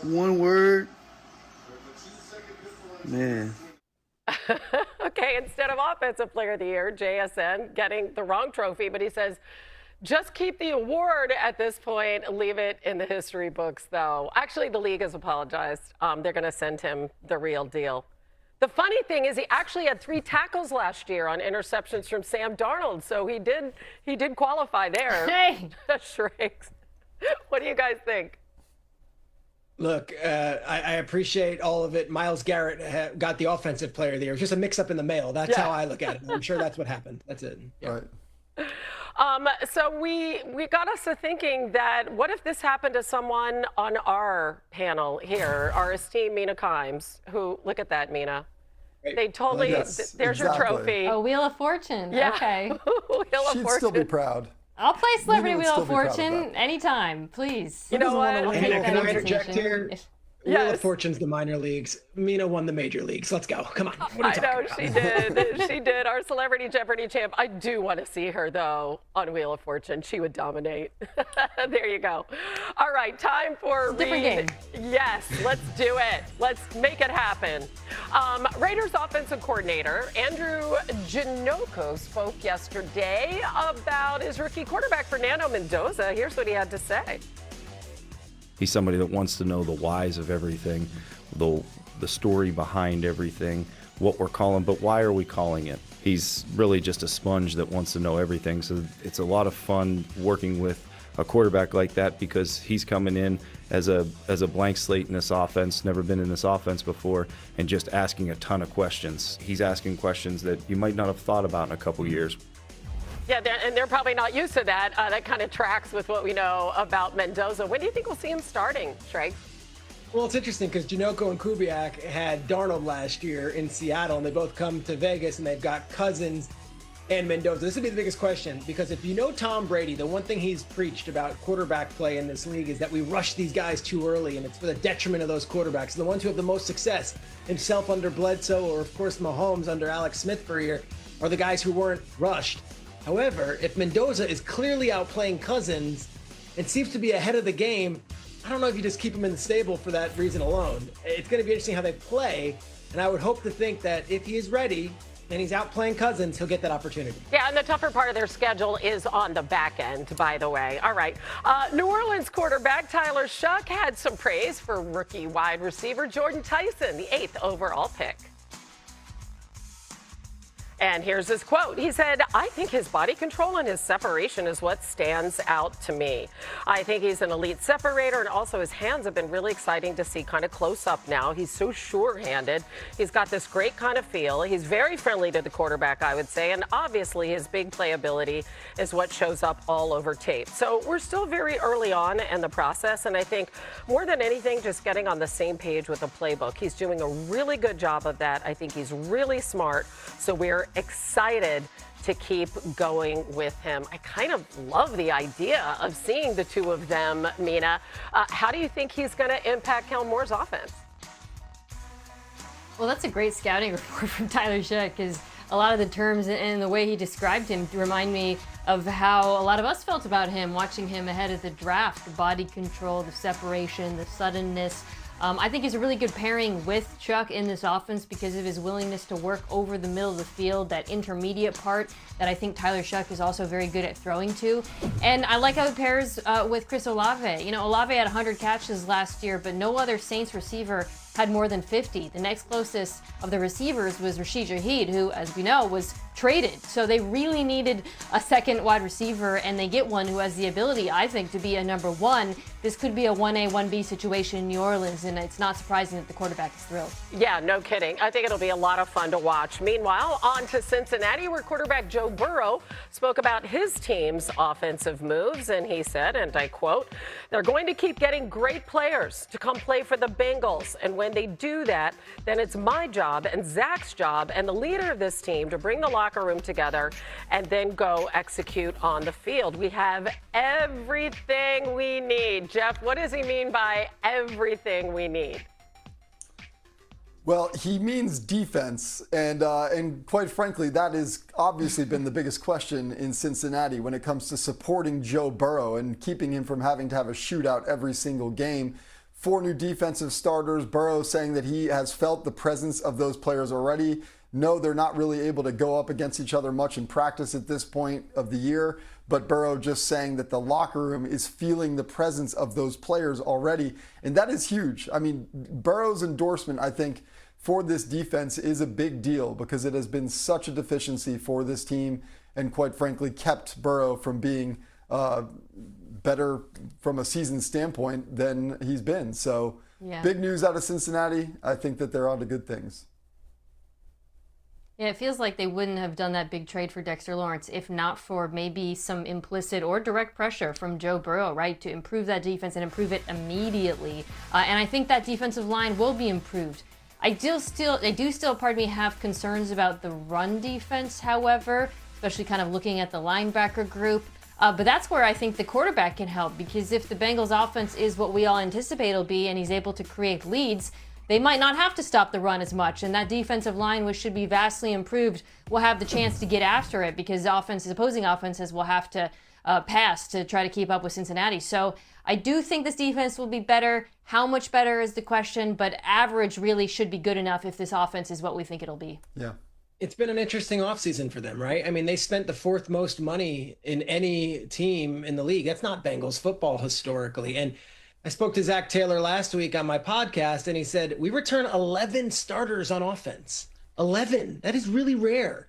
One word. Man. Okay, instead of Offensive Player of the Year, JSN getting the wrong trophy, but he says, just keep the award at this point. Leave it in the history books, though. Actually, the league has apologized. They're going to send him the real deal. The funny thing is he actually had 3 tackles last year on interceptions from Sam Darnold, so he did qualify there. Hey! Shrakes. What do you guys think? Look, I appreciate all of it. Myles Garrett got the Offensive Player of the Year. It was just a mix-up in the mail. That's how I look at it. I'm sure that's what happened. That's it. Yeah. Right. So we got us to thinking that what if this happened to someone on our panel here, our esteemed Mina Kimes, who, look at that, Mina. They totally, Yes, there's exactly. your trophy. Oh, Wheel of Fortune. Yeah. Okay. Wheel of She'd Fortune. still be proud. I'll play Celebrity Mina would Wheel still of be proud of Fortune that. anytime, please. You know what? I'll take Mina, that can I invitation. interject here? Wheel of Fortune's the minor leagues. Mina won the major leagues. Let's go. Come on. What are you I know, talking she about? did. She did. Our Celebrity Jeopardy champ. I do want to see her, though, on Wheel of Fortune. She would dominate. There you go. All right, time for Different game. Yes, let's do it. Let's make it happen. Raiders offensive coordinator Andrew Ginocco spoke yesterday about his rookie quarterback, Fernando Mendoza. Here's what he had to say. He's somebody that wants to know the whys of everything, the story behind everything, what we're calling, but why are we calling it? He's really just a sponge that wants to know everything. So it's a lot of fun working with a quarterback like that because he's coming in as a blank slate in this offense, never been in this offense before, and just asking a ton of questions. He's asking questions that you might not have thought about in a couple years. Yeah, and they're probably not used to that. That kind of tracks with what we know about Mendoza. When do you think we'll see him starting, Shrek? Well, it's interesting because Ginocco and Kubiak had Darnold last year in Seattle, and they both come to Vegas, and they've got Cousins and Mendoza. This would be the biggest question, because if you know Tom Brady, the one thing he's preached about quarterback play in this league is that we rush these guys too early, and it's for the detriment of those quarterbacks. The ones who have the most success, himself under Bledsoe, or of course Mahomes under Alex Smith for a year, are the guys who weren't rushed. However, if Mendoza is clearly outplaying Cousins and seems to be ahead of the game, I don't know if you just keep him in the stable for that reason alone. It's going to be interesting how they play, and I would hope to think that if he is ready and he's outplaying Cousins, he'll get that opportunity. Yeah, and the tougher part of their schedule is on the back end, by the way. All right. New Orleans quarterback Tyler Shuck had some praise for rookie wide receiver Jordan Tyson, the 8th overall pick. And here's his quote. He said, I think his body control and his separation is what stands out to me. I think he's an elite separator, and also his hands have been really exciting to see kind of close up now. He's so sure-handed. He's got this great kind of feel. He's very friendly to the quarterback, I would say, and obviously his big playability is what shows up all over tape. So we're still very early on in the process, and I think more than anything, just getting on the same page with the playbook. He's doing a really good job of that. I think he's really smart, so we're excited to keep going with him. I kind of love the idea of seeing the two of them, Mina. How do you think he's going to impact Kellen Moore's offense? Well, that's a great scouting report from Tyler Shuck, because a lot of the terms and the way he described him remind me of how a lot of us felt about him watching him ahead of the draft. The body control, the separation, the suddenness. I think he's a really good pairing with Chuck in this offense because of his willingness to work over the middle of the field, that intermediate part that I think Tyler Shuck is also very good at throwing to. And I like how it pairs with Chris Olave. You know, Olave had 100 catches last year, but no other Saints receiver had more than 50. The next closest of the receivers was Rashid Shaheed, who, as we know, was traded. So they really needed a second wide receiver, and they get one who has the ability, I think, to be a number one. This could be a 1A, 1B situation in New Orleans, and it's not surprising that the quarterback is thrilled. Yeah, no kidding. I think it'll be a lot of fun to watch. Meanwhile, on to Cincinnati, where quarterback Joe Burrow spoke about his team's offensive moves, and he said, and I quote, they're going to keep getting great players to come play for the Bengals, and when they do that, then it's my job and Zach's job and the leader of this team to bring the locker room together and then go execute on the field. We have everything we need. Jeff, what does he mean by everything we need? Well, he means defense, and quite frankly, that has obviously been the biggest question in Cincinnati when it comes to supporting Joe Burrow and keeping him from having to have a shootout every single game. 4 new defensive starters. Burrow saying that he has felt the presence of those players already. No, they're not really able to go up against each other much in practice at this point of the year, but Burrow just saying that the locker room is feeling the presence of those players already, and that is huge. I mean, Burrow's endorsement, I think, for this defense is a big deal because it has been such a deficiency for this team and, quite frankly, kept Burrow from being better from a season standpoint than he's been. So big news out of Cincinnati. I think that they're on to good things. Yeah, it feels like they wouldn't have done that big trade for Dexter Lawrence if not for maybe some implicit or direct pressure from Joe Burrow, right, to improve that defense and improve it immediately. And I think that defensive line will be improved. I do still, pardon me, have concerns about the run defense, however, especially kind of looking at the linebacker group. But that's where I think the quarterback can help, because if the Bengals offense is what we all anticipate it'll be and he's able to create leads, they might not have to stop the run as much, and that defensive line, which should be vastly improved, will have the chance to get after it because opposing offenses will have to pass to try to keep up with Cincinnati. So I do think this defense will be better. How much better is the question, but average really should be good enough if this offense is what we think it'll be. Yeah. It's been an interesting offseason for them, right? I mean, they spent the 4th most money in any team in the league. That's not Bengals football historically. And I spoke to Zach Taylor last week on my podcast, and he said, we return 11 starters on offense. 11. That is really rare.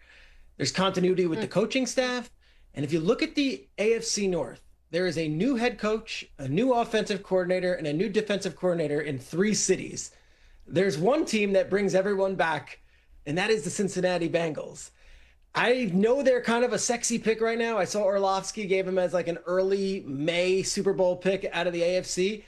There's continuity with the coaching staff. And if you look at the AFC North, there is a new head coach, a new offensive coordinator, and a new defensive coordinator in 3 cities. There's one team that brings everyone back, and that is the Cincinnati Bengals. I know they're kind of a sexy pick right now. I saw Orlovsky gave him as like an early May Super Bowl pick out of the AFC.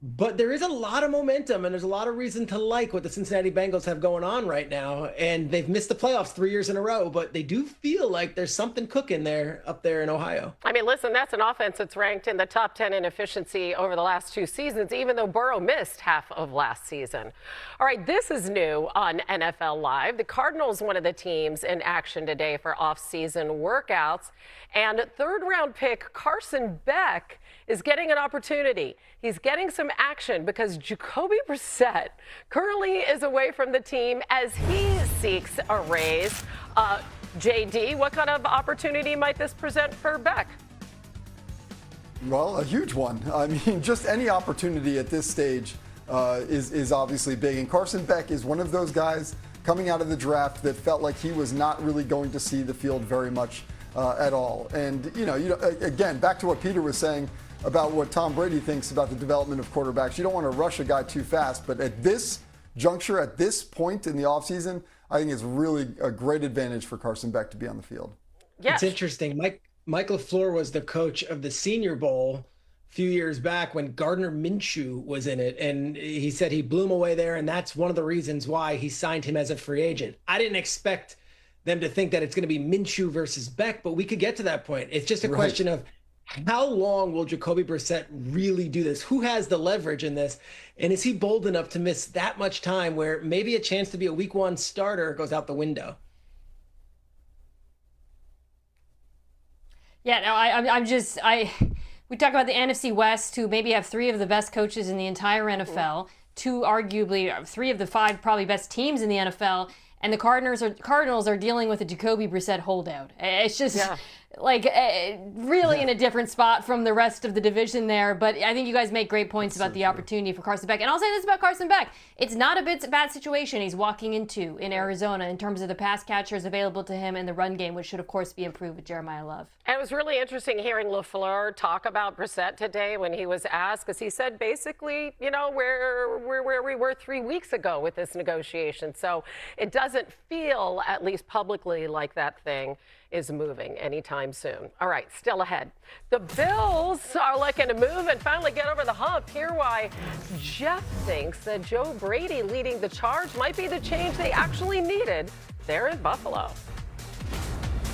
But there is a lot of momentum, and there's a lot of reason to like what the Cincinnati Bengals have going on right now. And they've missed the playoffs 3 years in a row, but they do feel like there's something cooking there up there in Ohio. I mean, listen, that's an offense that's ranked in the top 10 in efficiency over the last 2 seasons, even though Burrow missed half of last season. All right, this is new on NFL Live. The Cardinals, one of the teams in action today for off-season workouts. And 3rd-round pick Carson Beck is getting an opportunity. He's getting some action because Jacoby Brissett currently is away from the team as he seeks a raise. JD, what kind of opportunity might this present for Beck? Well, a huge one. I mean, just any opportunity at this stage is obviously big. And Carson Beck is one of those guys coming out of the draft that felt like he was not really going to see the field very much at all. And, again, back to what Peter was saying about what Tom Brady thinks about the development of quarterbacks. You don't want to rush a guy too fast, but at this juncture, at this point in the offseason, I think it's really a great advantage for Carson Beck to be on the field. Yes. It's interesting. Mike LaFleur was the coach of the Senior Bowl a few years back when Gardner Minshew was in it, and he said he blew him away there, and that's one of the reasons why he signed him as a free agent. I didn't expect them to think that it's going to be Minshew versus Beck, but we could get to that point. It's just a question of how long will Jacoby Brissett really do this? Who has the leverage in this? And is he bold enough to miss that much time where maybe a chance to be a week 1 starter goes out the window? Yeah, no, we talk about the NFC West, who maybe have 3 of the best coaches in the entire NFL, 2 arguably 3 of the 5 probably best teams in the NFL, and the Cardinals are dealing with a Jacoby Brissett holdout. It's just really in a different spot from the rest of the division there. But I think you guys make great points about the opportunity for Carson Beck. And I'll say this about Carson Beck. It's not a bad situation he's walking into in Arizona in terms of the pass catchers available to him and the run game, which should, of course, be improved with Jeremiah Love. And it was really interesting hearing LaFleur talk about Brissett today when he was asked, because he said basically, where we were 3 weeks ago with this negotiation. So it doesn't feel, at least publicly, like that thing is moving anytime soon. All right, still ahead. The Bills are looking to move and finally get over the hump. Hear why Jeff thinks that Joe Brady leading the charge might be the change they actually needed there in Buffalo.